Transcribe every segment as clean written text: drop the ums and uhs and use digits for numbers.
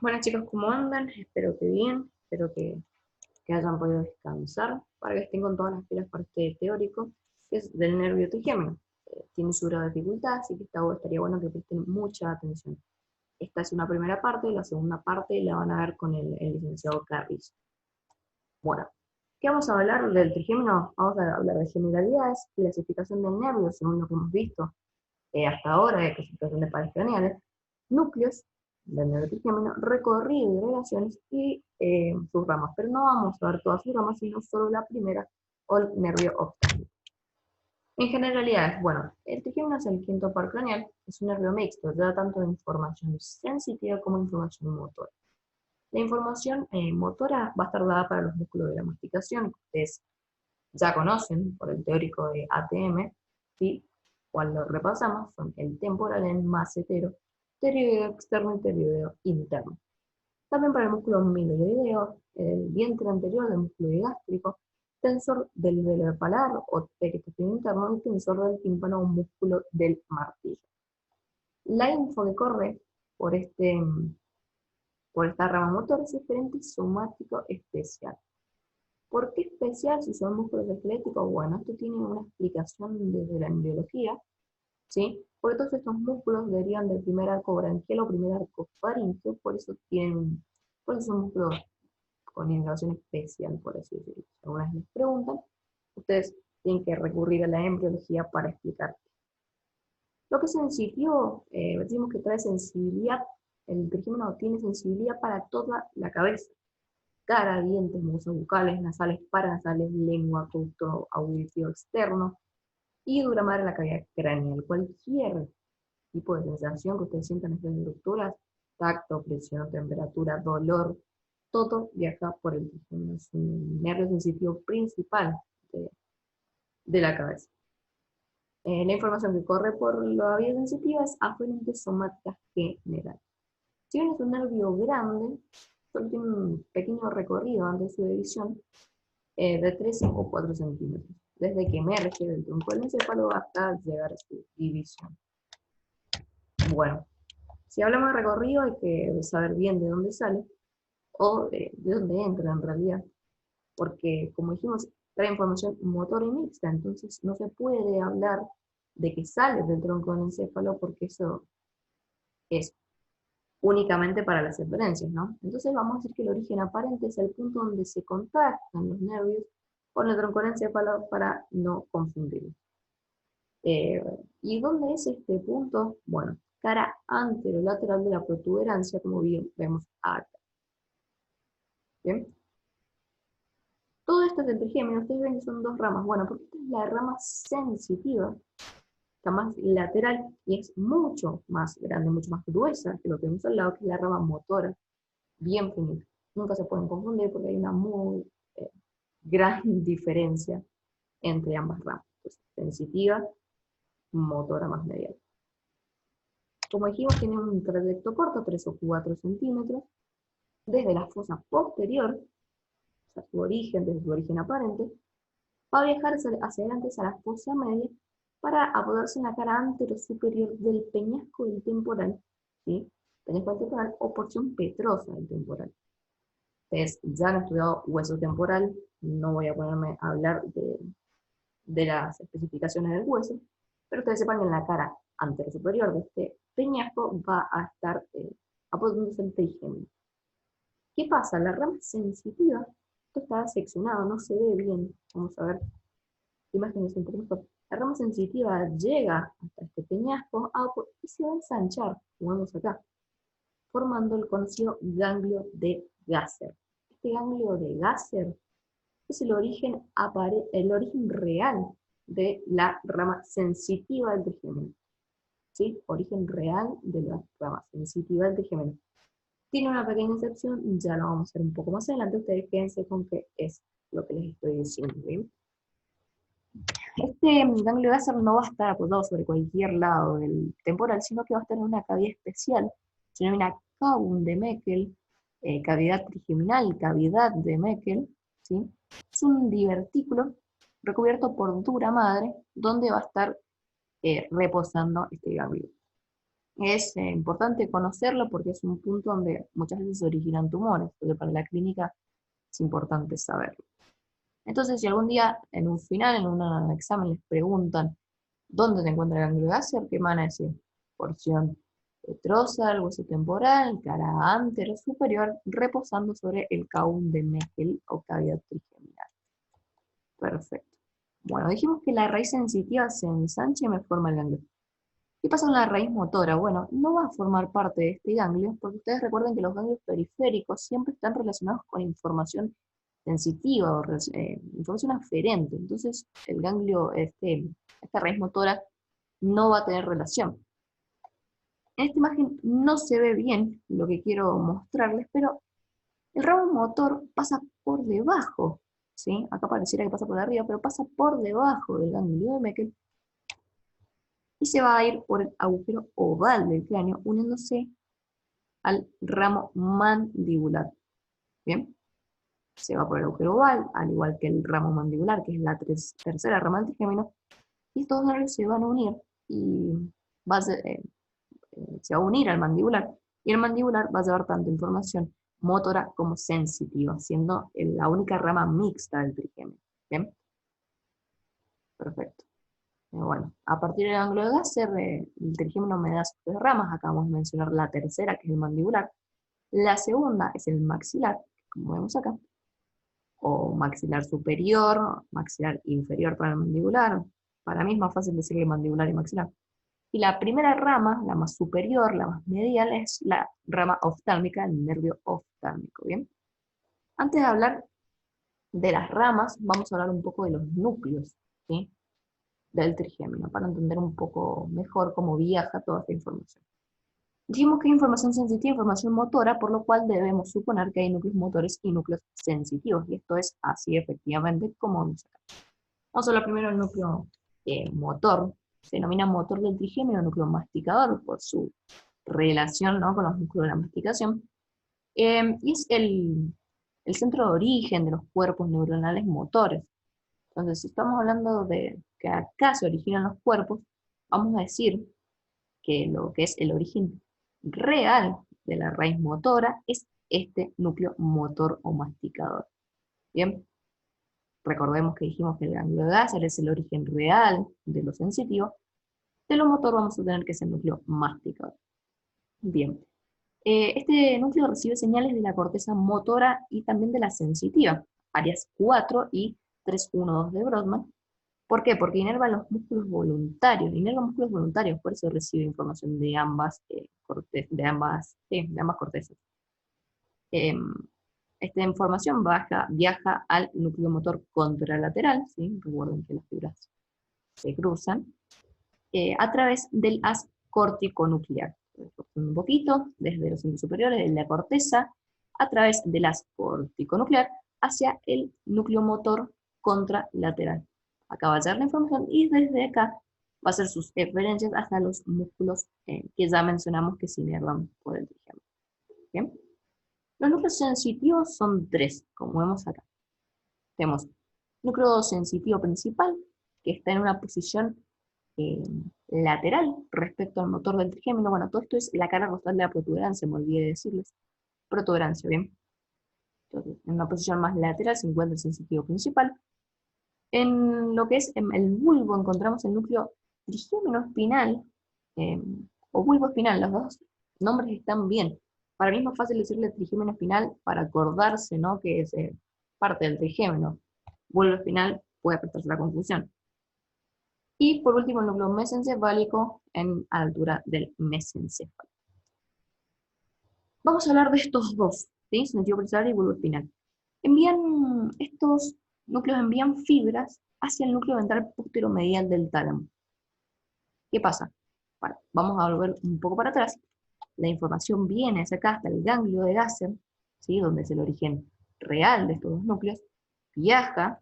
Buenas chicos, ¿cómo andan? Espero que bien, espero que hayan podido descansar para que estén con todas las pilas para este teórico, que es del nervio trigémino. Tiene su grado de dificultad, así que estaría bueno que presten mucha atención. Esta es una primera parte, la segunda parte la van a ver con el licenciado Carris. Bueno, ¿qué vamos a hablar del trigémino? Vamos a hablar de generalidades, clasificación del nervio, según lo que hemos visto hasta ahora, de clasificación de pares craneales, núcleos del nervio trigémino, recorrido y relaciones y sus ramas. Pero no vamos a ver todas sus ramas, sino solo la primera, o el nervio óptico. En generalidades, bueno, el trigémino es el quinto par craneal, es un nervio mixto, da tanto información sensitiva como información motora. La información motora va a estar dada para los músculos de la masticación, que ustedes ya conocen por el teórico de ATM, ¿sí? Cuando lo repasamos, son el temporal, el macetero, pteriodeo externo y pteriodeo interno. También para el músculo miloideo, el vientre anterior del músculo gástrico, tensor del velo palar o peristernio interno y tensor del tímpano o músculo del martillo. La info que corre por, por esta rama motora es diferente somático especial. ¿Por qué especial si son músculos esqueléticos? Bueno, esto tiene una explicación desde la embriología, ¿sí? Porque todos estos músculos derivan del primer arco branquial o primer arco faríngeo, por eso son músculos con inervación especial, por así decirlo. Si alguna vez les preguntan, ustedes tienen que recurrir a la embriología para explicar. Lo que es sensitivo, decimos que trae sensibilidad, el trigémino tiene sensibilidad para toda la cabeza. Cara, dientes, mucosas bucales, nasales, paranasales, lengua, conducto auditivo externo y dura madre en la cavidad craneal. Cualquier tipo de sensación que ustedes sientan en estas estructuras, tacto, presión, temperatura, dolor, todo viaja por el trigémino. Es un nervio sensitivo principal de la cabeza. La información que corre por la vía sensitiva es aferente somática general. Si bien es un nervio grande, solo tiene un pequeño recorrido antes de su división, de 3 o 4 centímetros, desde que emerge del tronco del encéfalo hasta llegar a su división. Bueno, si hablamos de recorrido hay que saber bien de dónde sale, o de dónde entra en realidad, porque como dijimos, trae información motora y mixta, entonces no se puede hablar de que sale del tronco del encéfalo porque eso es únicamente para las referencias, ¿no? Entonces vamos a decir que el origen aparente es el punto donde se contactan los nervios con el troncoencéfalo para no confundirlo. ¿Y dónde es este punto? Bueno, cara anterolateral de la protuberancia, como bien vemos acá. ¿Bien? Todo esto es el trigémino, ustedes ven que son dos ramas. Bueno, porque esta es la rama sensitiva, está más lateral y es mucho más grande, mucho más gruesa que lo que vemos al lado, que es la rama motora, bien finita. Nunca se pueden confundir porque hay una muy gran diferencia entre ambas ramas. Entonces, sensitiva, motora más medial. Como dijimos, tiene un trayecto corto, 3 o 4 centímetros, desde la fosa posterior, o sea, su origen, desde su origen aparente, va a viajar hacia adelante a la fosa media para apodarse en la cara anterosuperior del peñasco del temporal, ¿sí? Peñasco del temporal o porción petrosa del temporal. Ustedes ya han estudiado hueso temporal, no voy a ponerme a hablar de las especificaciones del hueso, pero ustedes sepan que en la cara anterosuperior de este peñasco va a estar apodándose el trigémino. ¿Qué pasa? La rama sensitiva, esto está seccionado, no se ve bien, vamos a ver imágenes un poco mejor. La rama sensitiva llega hasta este peñasco y se va a ensanchar, como vemos acá, formando el conocido ganglio de Gasser. Este ganglio de Gasser es el origen real de la rama sensitiva del trigémino. ¿Sí? Origen real de la rama sensitiva del trigémino. Tiene una pequeña excepción, ya lo vamos a hacer un poco más adelante, ustedes quédense con que es lo que les estoy diciendo, ¿bien? Este ganglio Gasser no va a estar apoyado sobre cualquier lado del temporal, sino que va a estar en una cavidad especial, se denomina cavum de Meckel, cavidad trigeminal, cavidad de Meckel, ¿sí? Es un divertículo recubierto por dura madre, donde va a estar reposando este ganglio. Es importante conocerlo porque es un punto donde muchas veces se originan tumores, porque para la clínica es importante saberlo. Entonces, si algún día en un final, en un examen, les preguntan dónde se encuentra el ganglio de Gasser, ¿qué van a decir? Porción petrosa, hueso temporal, cara antero superior, reposando sobre el caún de Meckel o cavidad trigeminal. Perfecto. Bueno, dijimos que la raíz sensitiva se ensancha y me forma el ganglio. ¿Qué pasa con la raíz motora? Bueno, no va a formar parte de este ganglio, porque ustedes recuerden que los ganglios periféricos siempre están relacionados con información sensitiva o información aferente. Entonces, el ganglio, esta raíz motora, no va a tener relación. En esta imagen no se ve bien lo que quiero mostrarles, pero el ramo motor pasa por debajo, ¿sí? Acá pareciera que pasa por arriba, pero pasa por debajo del ganglio de Meckel y se va a ir por el agujero oval del cráneo, uniéndose al ramo mandibular. ¿Bien? Se va por el agujero oval, al igual que el ramo mandibular, que es la tercera rama del trigémino, y estos nervios se van a unir y se va a unir al mandibular, y el mandibular va a llevar tanto información motora como sensitiva, siendo la única rama mixta del trigémino. ¿Bien? Perfecto. Bueno, a partir del ángulo de Gasser, el trigémino me da sus tres ramas. Acabamos de mencionar la tercera, que es el mandibular. La segunda es el maxilar, como vemos acá, o maxilar superior, maxilar inferior para el mandibular. Para mí es más fácil decirle mandibular y maxilar. Y la primera rama, la más superior, la más medial, es la rama oftálmica, el nervio oftálmico, ¿bien? Antes de hablar de las ramas, vamos a hablar un poco de los núcleos, ¿sí? Del trigémino, para entender un poco mejor cómo viaja toda esta información. Dijimos que hay información sensitiva e información motora, por lo cual debemos suponer que hay núcleos motores y núcleos sensitivos, y esto es así efectivamente como vamos acá. Vamos a hablar primero del núcleo motor. Se denomina motor del trigémino, núcleo masticador, por su relación, ¿no?, con los músculos de la masticación. Y es el centro de origen de los cuerpos neuronales motores. Entonces, si estamos hablando de que acá se originan los cuerpos, vamos a decir que lo que es el origen real de la raíz motora es este núcleo motor o masticador. Bien, recordemos que dijimos que el ganglio de Gasser es el origen real de lo sensitivo. De lo motor vamos a tener que es el núcleo masticador. Bien, este núcleo recibe señales de la corteza motora y también de la sensitiva, áreas 4 y 3,1,2 de Brodmann. ¿Por qué? Porque inerva los músculos voluntarios, por eso recibe información de ambas, cortezas. Esta información viaja al núcleo motor contralateral, ¿sí? Recuerden que las fibras se cruzan, a través del haz corticonuclear. Un poquito, desde los centros superiores de la corteza, a través del haz corticonuclear, hacia el núcleo motor contralateral. Acá va a llegar la información y desde acá va a hacer sus referencias hasta los músculos que ya mencionamos que se inervan por el trigémino. ¿Bien? Los núcleos sensitivos son tres, como vemos acá. Tenemos núcleo sensitivo principal, que está en una posición lateral respecto al motor del trigémino. Bueno, todo esto es la cara rostral de la protuberancia, me olvidé de decirles. Protuberancia, ¿bien? Entonces, en una posición más lateral se encuentra el sensitivo principal. En lo que es el bulbo encontramos el núcleo trigémino espinal, o bulbo espinal, los dos nombres están bien. Para mí es más fácil decirle trigémino espinal para acordarse, ¿no?, que es parte del trigémino. Bulbo espinal puede prestarse la confusión. Y por último el núcleo mesencefálico a la altura del mesencéfalo. Vamos a hablar de estos dos, ¿sí? Sensitivo principal y bulbo espinal. Estos núcleos envían fibras hacia el núcleo ventral posteromedial del tálamo. ¿Qué pasa? Bueno, vamos a volver un poco para atrás. La información viene hacia acá, hasta el ganglio de Gasser, ¿sí?, donde es el origen real de estos dos núcleos, viaja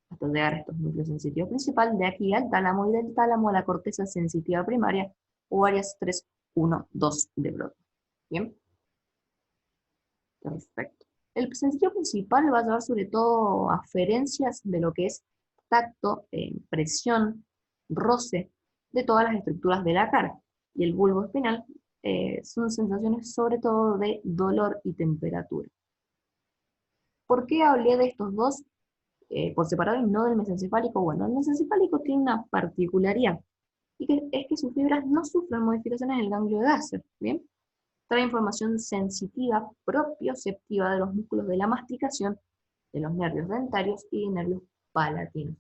hasta llegar a estos núcleos sensitivos principal, de aquí al tálamo y del tálamo a la corteza sensitiva primaria, o áreas 3, 1, 2 de Brodmann. ¿Bien? Perfecto. El sensitivo principal va a llevar sobre todo aferencias de lo que es tacto, presión, roce de todas las estructuras de la cara. y el bulbo espinal, son sensaciones sobre todo de dolor y temperatura. ¿Por qué hablé de estos dos por separado y no del mesencefálico? Bueno, el mesencefálico tiene una particularidad, y que es que sus fibras no sufren modificaciones en el ganglio de Gasser, ¿bien? Trae información sensitiva propioceptiva de los músculos de la masticación, de los nervios dentarios y nervios palatinos.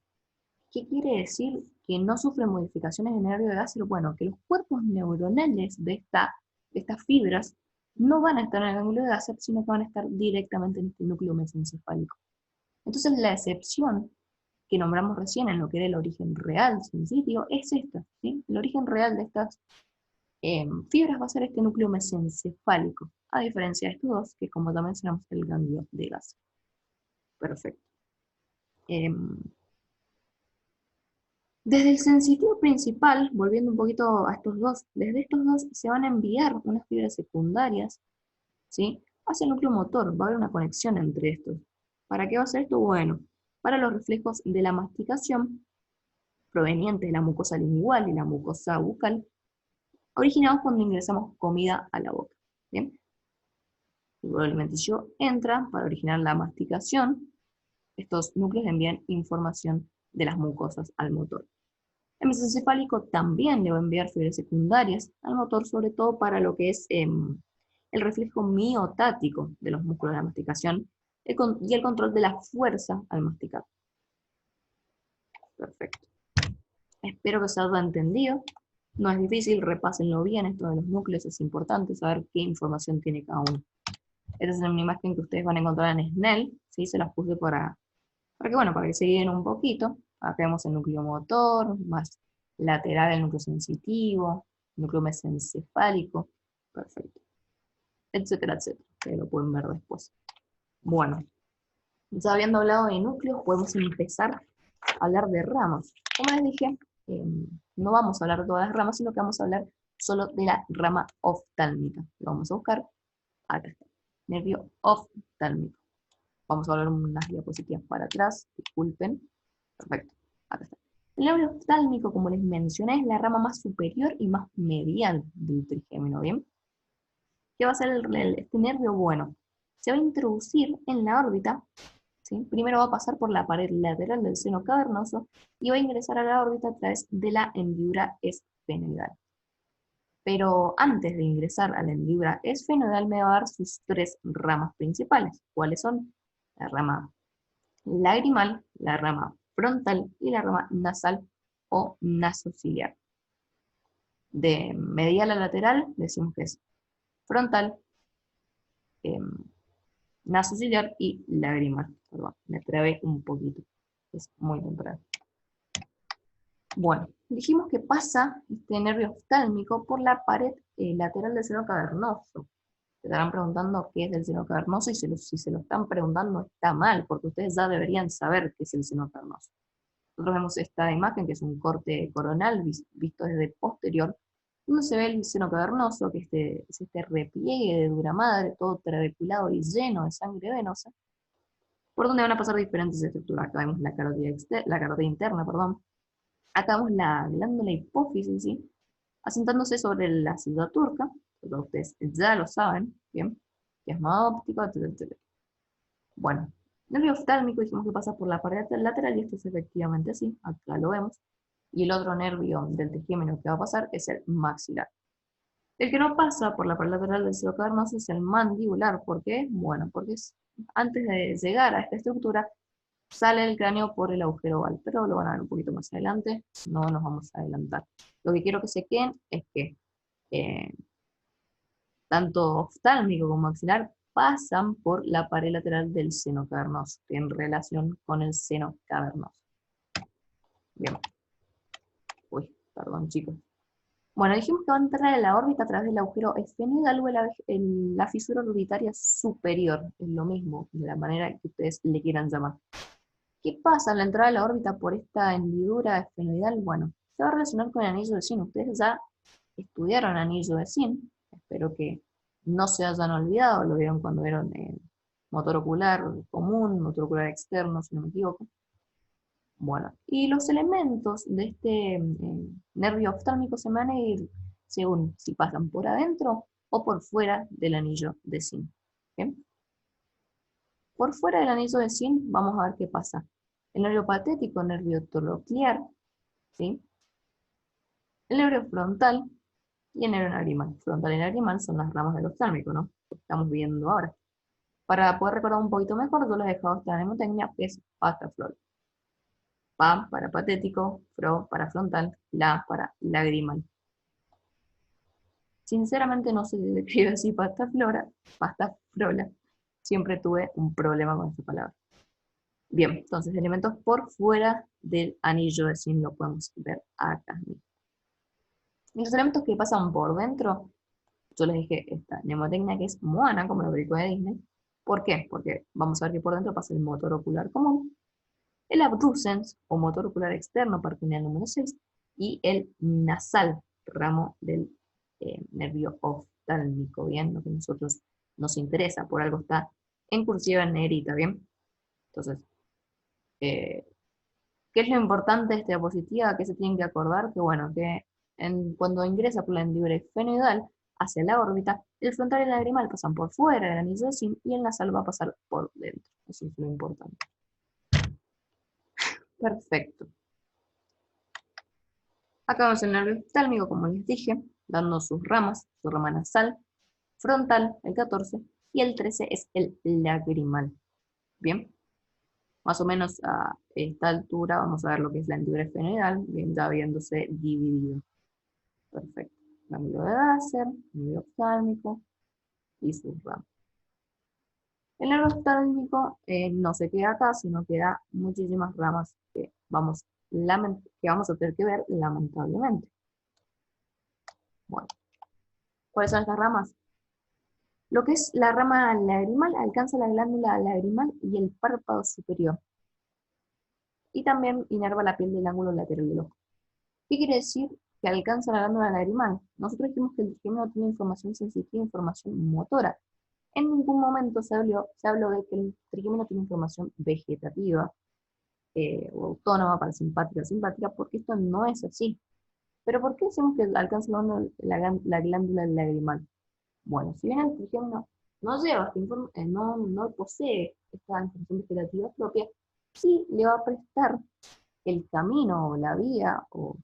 ¿Qué quiere decir que no sufren modificaciones en el nervio de Gasser? Bueno, que los cuerpos neuronales de estas fibras no van a estar en el ganglio de Gasser, sino que van a estar directamente en este núcleo mesencefálico. Entonces, la excepción que nombramos recién en lo que era el origen real sensitivo es esta, ¿sí? El origen real de estas fibras va a ser este núcleo mesencefálico, a diferencia de estos dos, que como ya mencionamos, el ganglio de Gasser. Perfecto. Desde el sensitivo principal, volviendo un poquito a estos dos, desde estos dos se van a enviar unas fibras secundarias, ¿sí?, hacia el núcleo motor. Va a haber una conexión entre estos. ¿Para qué va a ser esto? Bueno, para los reflejos de la masticación provenientes de la mucosa lingual y la mucosa bucal, originados cuando ingresamos comida a la boca. ¿Bien? Luego el alimenticio entra para originar la masticación. Estos núcleos envían información de las mucosas al motor. El mesencefálico también le va a enviar fibras secundarias al motor, sobre todo para lo que es el reflejo miotático de los músculos de la masticación y el control de la fuerza al masticar. Perfecto. Espero que se haya entendido. No es difícil, repásenlo bien, esto de los núcleos es importante, saber qué información tiene cada uno. Esta es una imagen que ustedes van a encontrar en Snell, ¿sí? Se las puse para que se guíen un poquito. Acá vemos el núcleo motor, más lateral el núcleo sensitivo, núcleo mesencefálico, perfecto, etcétera, etcétera, que lo pueden ver después. Bueno, ya habiendo hablado de núcleos, podemos empezar a hablar de ramas. Como les dije, no vamos a hablar de todas las ramas, sino que vamos a hablar solo de la rama oftálmica. Lo vamos a buscar, acá está, nervio oftálmico. Vamos a hablar unas diapositivas para atrás, disculpen. Perfecto, acá está. El nervio oftálmico, como les mencioné, es la rama más superior y más medial del trigémino, ¿bien? ¿Qué va a hacer este nervio? Bueno, se va a introducir en la órbita, ¿sí? Primero va a pasar por la pared lateral del seno cavernoso y va a ingresar a la órbita a través de la hendidura esfenoidal. Pero antes de ingresar a la hendidura esfenoidal me va a dar sus tres ramas principales. ¿Cuáles son? La rama lagrimal, la rama frontal y la rama nasal o nasociliar. De medial a lateral decimos que es frontal, nasociliar y lagrimal. Perdón, me trabé un poquito, es muy temprano. Bueno, dijimos que pasa este nervio oftálmico por la pared lateral del seno cavernoso. Se estarán preguntando qué es el seno cavernoso, y si se lo están preguntando está mal, porque ustedes ya deberían saber qué es el seno cavernoso. Nosotros vemos esta imagen, que es un corte coronal visto desde posterior, donde se ve el seno cavernoso, que es este repliegue de dura madre, todo trabeculado y lleno de sangre venosa, por donde van a pasar diferentes estructuras. Acá vemos la carótida interna, perdón. Acá vemos la glándula hipófisis, ¿sí?, asentándose sobre la ciudad turca, todos ustedes ya lo saben, ¿bien? Quiasma óptico, etcétera, etcétera. Bueno, nervio oftálmico dijimos que pasa por la pared lateral, y esto es efectivamente así, acá lo vemos. Y el otro nervio del trigémino que va a pasar es el maxilar. El que no pasa por la pared lateral del seno cavernoso es el mandibular. ¿Por qué? Bueno, porque antes de llegar a esta estructura, sale el cráneo por el agujero oval, pero lo van a ver un poquito más adelante, no nos vamos a adelantar. Lo que quiero que se queden es que tanto oftálmico como maxilar pasan por la pared lateral del seno cavernoso, en relación con el seno cavernoso. Bien. Uy, perdón, chicos. Bueno, dijimos que va a entrar en la órbita a través del agujero esfenoidal o la fisura orbitaria superior. Es lo mismo, de la manera que ustedes le quieran llamar. ¿Qué pasa al entrar a la órbita por esta hendidura esfenoidal? Bueno, se va a relacionar con el anillo de Zinc. Ustedes ya estudiaron anillo de Zinc. Espero que no se hayan olvidado, lo vieron cuando vieron motor ocular común, motor ocular externo, si no me equivoco. Bueno, y los elementos de este nervio oftálmico se van a ir según si pasan por adentro o por fuera del anillo de zinc. ¿Bien? Por fuera del anillo de zinc vamos a ver qué pasa. El nervio patético, nervio troclear, ¿sí? El nervio frontal y el nervio lagrimal. Frontal y lagrimal son las ramas del oftálmico, ¿no? Lo que estamos viendo ahora. Para poder recordar un poquito mejor, yo les he dejado esta mnemotecnia que es pasta flor. Pa para patético, fro para frontal, la para lagrimal. Sinceramente no sé si se escribe así pasta flora, pasta frola. Siempre tuve un problema con esta palabra. Bien, entonces elementos por fuera del anillo de zinc lo podemos ver acá. Y los elementos que pasan por dentro, yo les dije esta mnemotecnia que es Moana, como la película de Disney. ¿Por qué? Porque vamos a ver que por dentro pasa el motor ocular común, el abducens o motor ocular externo, parte lineal número 6, y el nasal, ramo del nervio oftálmico, ¿bien? Lo que a nosotros nos interesa, por algo está en cursiva en negrita, ¿bien? Entonces, ¿qué es lo importante de esta diapositiva? ¿Qué se tienen que acordar? Que bueno, que cuando ingresa por la hendidura esfenoidal hacia la órbita, el frontal y el lagrimal pasan por fuera del anillo de zinc y el nasal va a pasar por dentro. Eso es lo importante. Perfecto. Acá vemos el nervio oftálmico, como les dije, dando sus ramas, su rama nasal, frontal, el 14, y el 13 es el lagrimal. Bien, más o menos a esta altura vamos a ver lo que es la hendidura esfenoidal, bien, ya habiéndose dividido. Perfecto. Ganglio de Dasser, nervio oftálmico y sus ramas. El nervio oftálmico no se queda acá, sino que da muchísimas ramas que vamos a tener que ver lamentablemente. Bueno, ¿cuáles son estas ramas? Lo que es la rama lagrimal alcanza la glándula lagrimal y el párpado superior. Y también inerva la piel del ángulo lateral del ojo. ¿Qué quiere decir que alcanza la glándula lagrimal? Nosotros dijimos que el trigémino tiene información sensitiva e información motora. En ningún momento se habló de que el trigémino tiene información vegetativa o autónoma, parasimpática, simpática, porque esto no es así. ¿Pero por qué decimos que alcanza la glándula lagrimal? Bueno, si bien el trigémino no lleva no posee esta información vegetativa propia, sí le va a prestar el camino o la vía o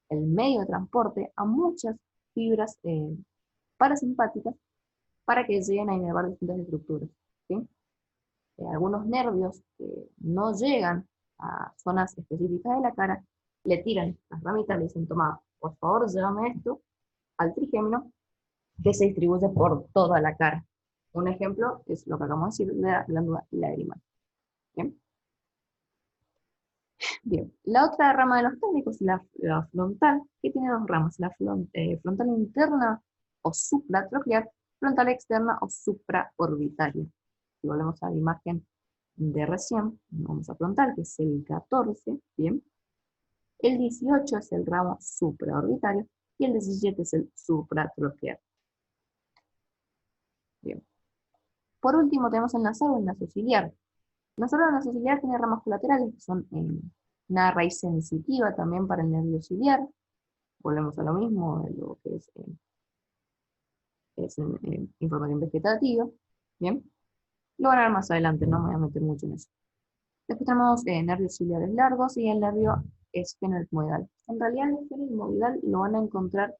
el medio de transporte a muchas fibras parasimpáticas para que lleguen a inervar distintas estructuras. ¿Sí? Algunos nervios que no llegan a zonas específicas de la cara, le tiran las ramitas, le dicen, toma, por favor, llévame esto al trigémino, que se distribuye por toda la cara. Un ejemplo es lo que acabamos de decir de la glándula lagrimal. ¿Bien? Bien. La otra rama de los técnicos es la frontal, que tiene dos ramas, la frontal interna o supratroquear, frontal externa o supraorbitaria. Si volvemos a la imagen de recién, vamos a frontal, que es el 14, ¿bien? El 18 es el ramo supraorbitario y el 17 es el supratroquear. Bien. Por último tenemos el nasal o el nasociliar. El nasal o el nasociliar tiene ramas colaterales, que son una raíz sensitiva también para el nervio ciliar. Volvemos a lo mismo, de lo que es información vegetativa. Bien. Lo van a ver más adelante, no me voy a meter mucho en eso. Después tenemos nervios ciliares largos y el nervio esfenoetmoidal. En realidad el esfenoetmoidal lo van a encontrar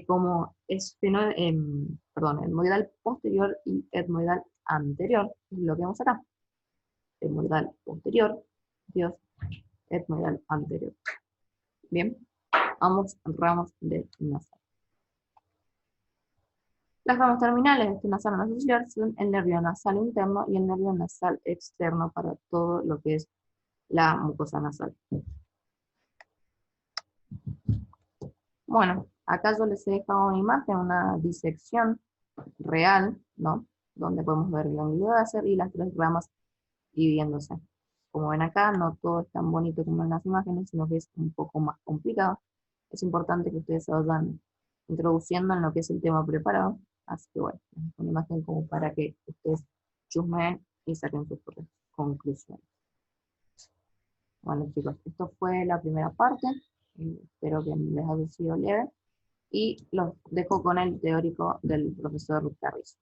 como etmoidal posterior y etmoidal anterior. Es lo que vemos acá. Etmoidal posterior, Dios, etmoidal anterior. Bien, ambos ramos del nasal. Las ramas terminales de este nasal nasociliar son el nervio nasal interno y el nervio nasal externo para todo lo que es la mucosa nasal. Bueno, acá yo les he dejado una imagen, una disección real, ¿no? Donde podemos ver el ángulo de Dasser y las tres ramas dividiéndose. Como ven acá, no todo es tan bonito como en las imágenes, sino que es un poco más complicado. Es importante que ustedes se vayan introduciendo en lo que es el tema preparado. Así que bueno, es una imagen como para que ustedes chusmeen y saquen sus propias conclusiones. Bueno chicos, esto fue la primera parte. Espero que les haya sido leve. y los dejo con el teórico del profesor Harris.